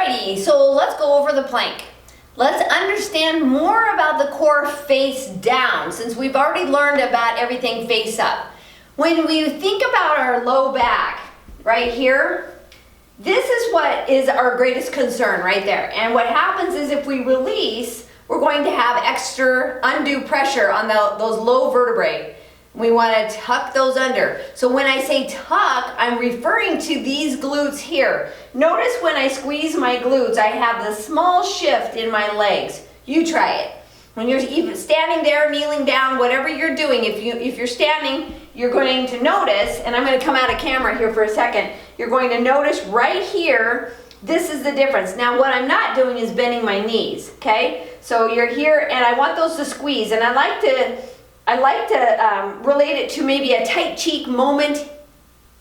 Alrighty, so let's go over the plank. Let's understand more about the core face down, since we've already learned about everything face up. When we think about our low back, right here, this is what is our greatest concern right there. And what happens is if we release, we're going to have extra undue pressure on those low vertebrae. We want to tuck those under. So when I say tuck, I'm referring to these glutes here. Notice when I squeeze my glutes, I have the small shift in my legs. You try it. When you're even standing there, kneeling down, whatever you're doing, if you're standing, you're going to notice, and I'm going to come out of camera here for a second, you're going to notice right here, this is the difference. Now what I'm not doing is bending my knees, okay? So you're here, and I want those to squeeze, and I like to relate it to maybe a tight cheek moment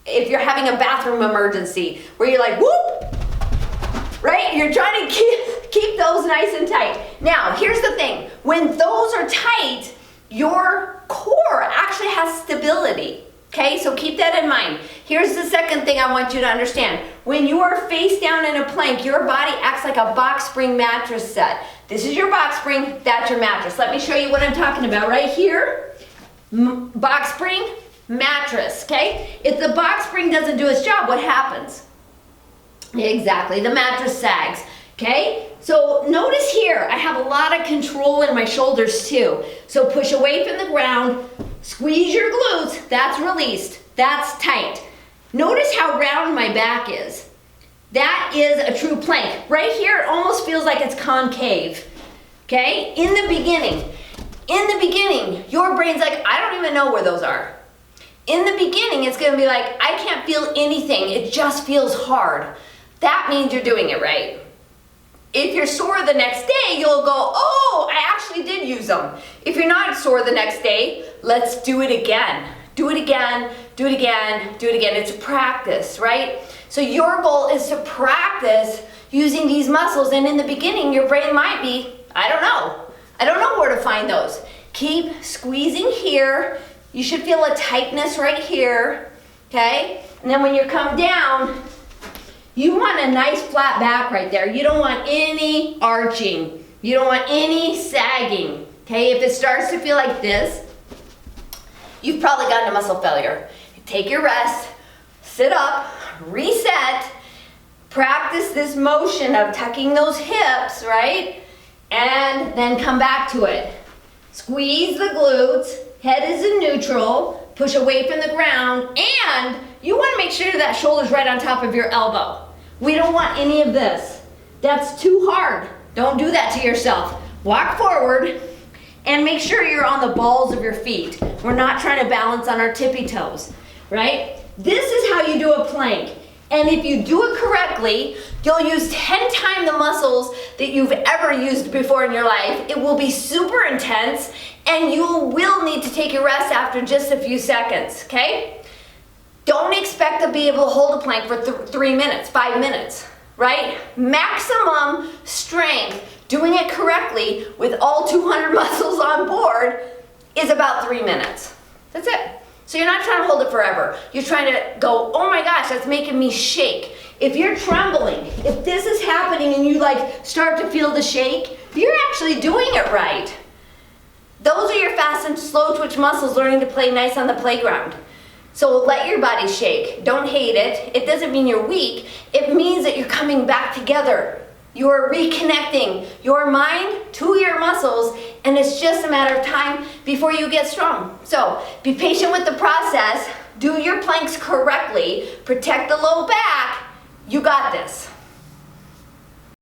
if you're having a bathroom emergency, where you're like, whoop, right? You're trying to keep those nice and tight. Now, here's the thing. When those are tight, your core actually has stability, okay? So keep that in mind. Here's the second thing I want you to understand. When you are face down in a plank, your body acts like a box spring mattress set. This is your box spring, that's your mattress. Let me show you what I'm talking about right here. Box spring, mattress, okay? If the box spring doesn't do its job, what happens? Exactly, the mattress sags, okay? So notice here, I have a lot of control in my shoulders too. So push away from the ground, squeeze your glutes, that's released, that's tight. Notice how round my back is. That is a true plank. Right here, it almost feels like it's concave, okay? In the beginning, your brain's like, I don't even know where those are. In the beginning, it's gonna be like, I can't feel anything, it just feels hard. That means you're doing it right. If you're sore the next day, you'll go, oh, I actually did use them. If you're not sore the next day, let's do it again. Do it again, do it again, do it again. It's a practice, right? So your goal is to practice using these muscles, and in the beginning, your brain might be, I don't know where to find those. Keep squeezing here. You should feel a tightness right here, okay? And then when you come down, you want a nice flat back right there. You don't want any arching. You don't want any sagging, okay? If it starts to feel like this, you've probably gotten a muscle failure. Take your rest, sit up, reset, practice this motion of tucking those hips, right? And then come back to it. Squeeze the glutes, head is in neutral, push away from the ground, and you want to make sure that shoulder's right on top of your elbow. We don't want any of this. That's too hard. Don't do that to yourself. Walk forward and make sure you're on the balls of your feet. We're not trying to balance on our tippy toes, right? This is how you do a plank. And if you do it correctly, you'll use 10 times the muscles that you've ever used before in your life. It will be super intense, and you will need to take a rest after just a few seconds, okay? Don't expect to be able to hold a plank for 3 minutes, 5 minutes, right? Maximum strength, doing it correctly with all 200 muscles on board, is about 3 minutes. That's it. So you're not trying to hold it forever. You're trying to go, oh my gosh, that's making me shake. If you're trembling, if this is happening and you like start to feel the shake, you're actually doing it right. Those are your fast and slow twitch muscles learning to play nice on the playground. So let your body shake. Don't hate it. It doesn't mean you're weak. It means that you're coming back together. You're reconnecting your mind to your muscles, and it's just a matter of time before you get strong. So be patient with the process. Do your planks correctly. Protect the low back. You got this.